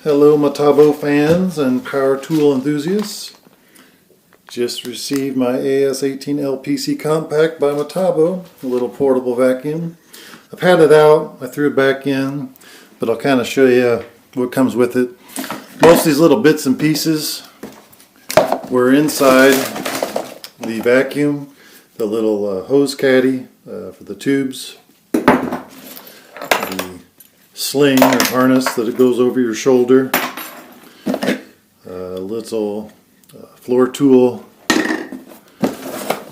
Hello Metabo fans and power tool enthusiasts. Just received my AS18 LPC compact by Metabo, a little portable vacuum. I've had it out, I threw it back in, but I'll kind of show you what comes with it. Most of these little bits and pieces were inside the vacuum, the little hose caddy for the tubes, the sling or harness that it goes over your shoulder, a little floor tool,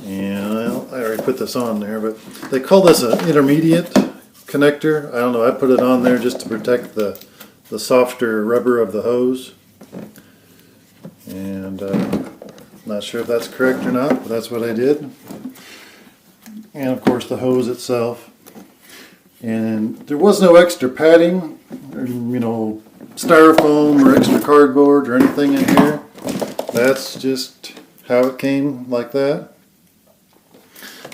and well, I already put this on there, but they call this an intermediate connector. I don't know, I put it on there just to protect the softer rubber of the hose, and not sure if that's correct or not, but that's what I did. And of course the hose itself. And there was no extra padding, or, styrofoam or extra cardboard or anything in here. That's just how it came, like that.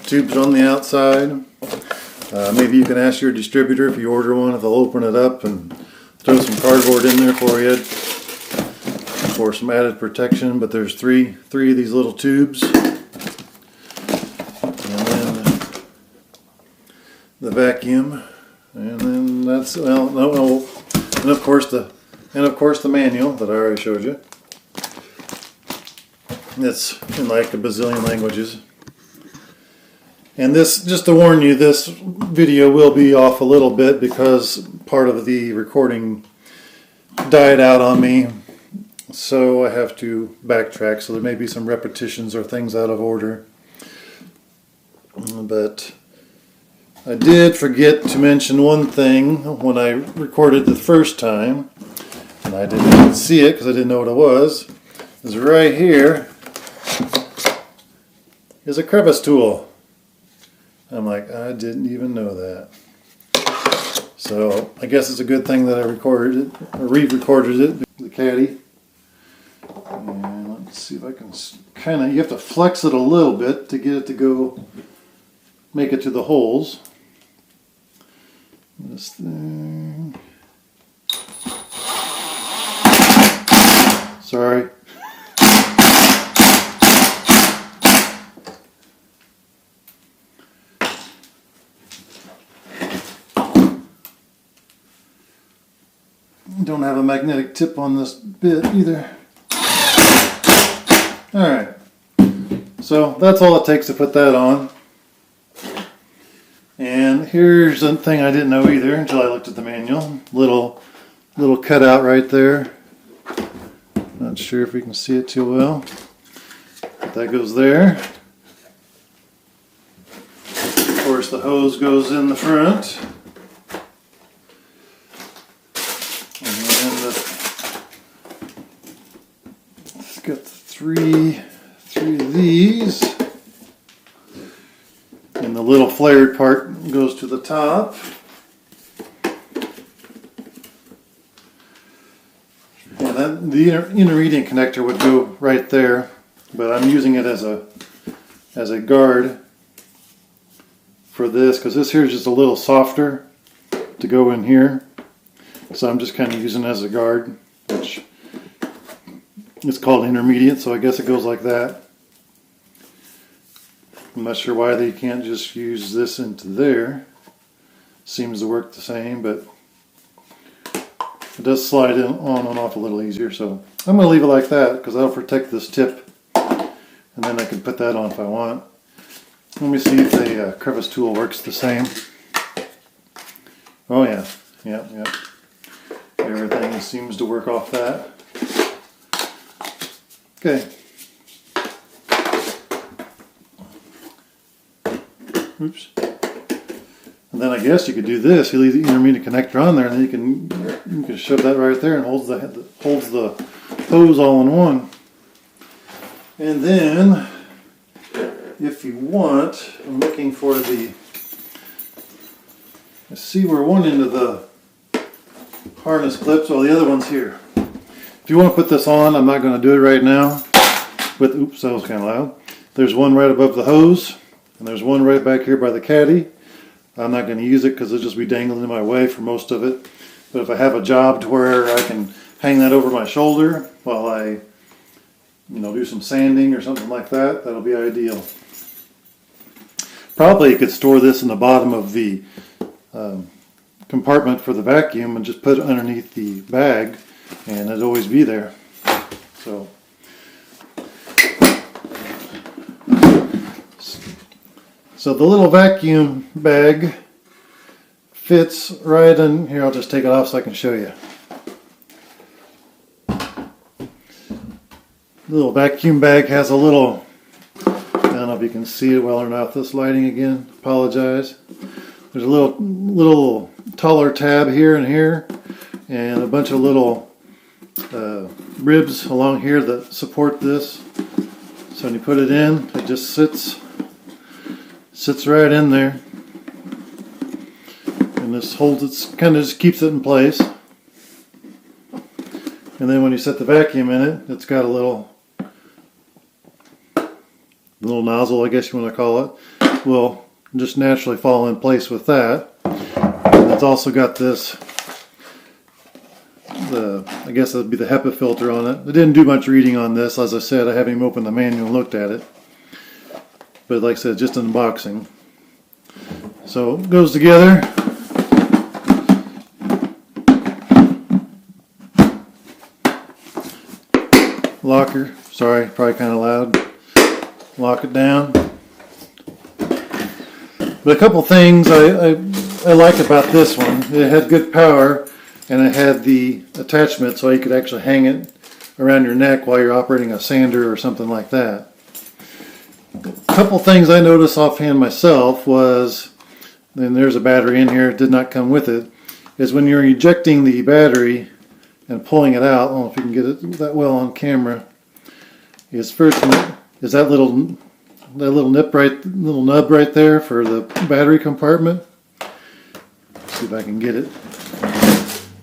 Tubes on the outside. Maybe you can ask your distributor if you order one, if they'll open it up and throw some cardboard in there for you for some added protection. But there's three of these little tubes. The vacuum, and then that's and of course the manual that I already showed you. It's in like a bazillion languages. And this, just to warn you, this video will be off a little bit because part of the recording died out on me, so I have to backtrack. So there may be some repetitions or things out of order, but I did forget to mention one thing when I recorded the first time, and I didn't see it because I didn't know what it was. Is right here is a crevice tool. I'm like, I didn't even know that. So I guess it's a good thing that I recorded it, or re-recorded it, the caddy. And let's see if I can you have to flex it a little bit to get it to go, make it to the holes. This thing. Sorry. Don't have a magnetic tip on this bit either. Alright. So that's all it takes to put that on. And here's the thing I didn't know either until I looked at the manual. Little cutout right there. Not sure if we can see it too well. But that goes there. Of course the hose goes in the front. And then it's got three of these. And the little flared part goes to the top. And then the intermediate connector would go right there, but I'm using it as a guard for this, because this here is just a little softer to go in here. So I'm just kind of using it as a guard, which is called intermediate, so I guess it goes like that. I'm not sure why they can't just use this into there. Seems to work the same, but it does slide in on and off a little easier. So I'm going to leave it like that because that'll protect this tip, and then I can put that on if I want. Let me see if the crevice tool works the same. Oh yeah, yeah. Everything seems to work off that. Okay. Oops. And then I guess you could do this. You leave the intermediate connector on there, and then you can shove that right there and holds the hose all in one. And then, if you want, I'm looking for I see where one end of the harness clips, while the other one's here. If you want to put this on, I'm not going to do it right now. Oops, that was kind of loud. There's one right above the hose. And there's one right back here by the caddy. I'm not going to use it because it'll just be dangling in my way for most of it. But if I have a job to where I can hang that over my shoulder while I do some sanding or something like that. That'll be ideal. Probably you could store this in the bottom of the compartment for the vacuum and just put it underneath the bag, and it'd always be there. So the little vacuum bag fits right in here. I'll just take it off so I can show you. The little vacuum bag has a little, I don't know if you can see it well or not, this lighting again, apologize. There's a little taller tab here and here, and a bunch of little ribs along here that support this. So when you put it in, it just sits right in there. And this holds it, kind of just keeps it in place. And then when you set the vacuum in it, it's got a little nozzle, I guess you want to call it, will just naturally fall in place with that. And it's also got this, I guess that'd be the Hepa filter on it. I didn't do much reading on this. As I said, I haven't even opened the manual and looked at it. But like I said, just an unboxing. So it goes together. Locker, sorry, probably kind of loud. Lock it down. But a couple things I like about this one. It had good power, and it had the attachment so you could actually hang it around your neck while you're operating a sander or something like that. A couple things I noticed offhand myself was, and there's a battery in here, it did not come with it, is when you're ejecting the battery and pulling it out, I don't know if you can get it that well on camera, is first is that little nub right there for the battery compartment. Let's see if I can get it.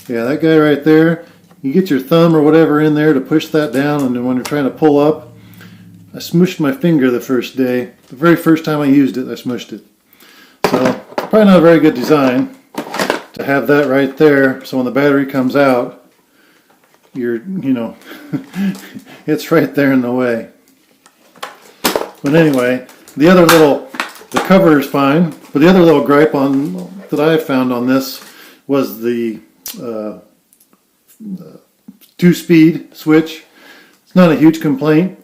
Yeah, that guy right there. You get your thumb or whatever in there to push that down, and then when you're trying to pull up, I smushed my finger the first day. The very first time I used it, I smushed it. So probably not a very good design to have that right there. So when the battery comes out, it's right there in the way. But anyway, the cover is fine. But the other little gripe that I found on this was the 2-speed switch. It's not a huge complaint,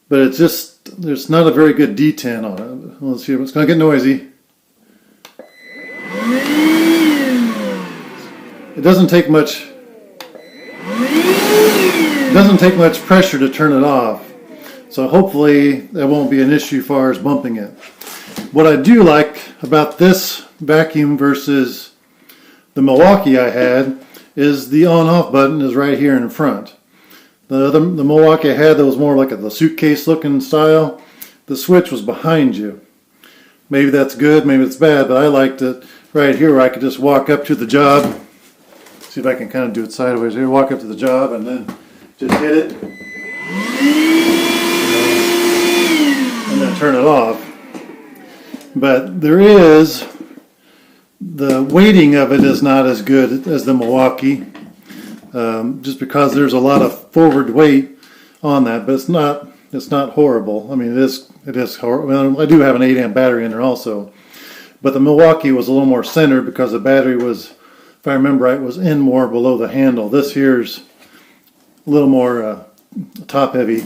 but there's not a very good D10 on it. Let's see, it's going to get noisy. It doesn't take much pressure to turn it off. So hopefully that won't be an issue as far as bumping it. What I do like about this vacuum versus the Milwaukee I had is the on-off button is right here in front. The Milwaukee I had that was more like the suitcase looking style, the switch was behind you. Maybe that's good, maybe it's bad, but I liked it right here where I could just walk up to the job. See if I can kind of do it sideways here. Walk up to the job and then just hit it. And then turn it off. But the weighting of it is not as good as the Milwaukee, just because there's a lot of forward weight on that, but it's not horrible. I mean, it is horrible. Well, I do have an 8-amp battery in there also, but the Milwaukee was a little more centered because the battery was, if I remember right, was in more below the handle. This here's a little more top heavy,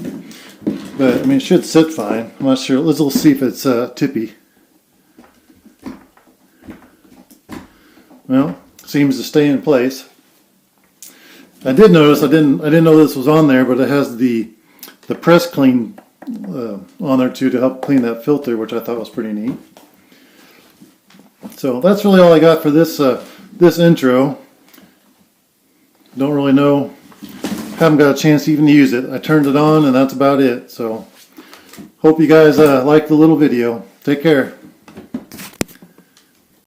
but I mean, it should sit fine. I'm not sure. Let's see if it's tippy. Well, seems to stay in place. I did notice, I didn't know this was on there, but it has the press clean on there too to help clean that filter, which I thought was pretty neat. So that's really all I got for this intro. Don't really know, haven't got a chance to even use it. I turned it on and that's about it. So hope you guys liked the little video. Take care.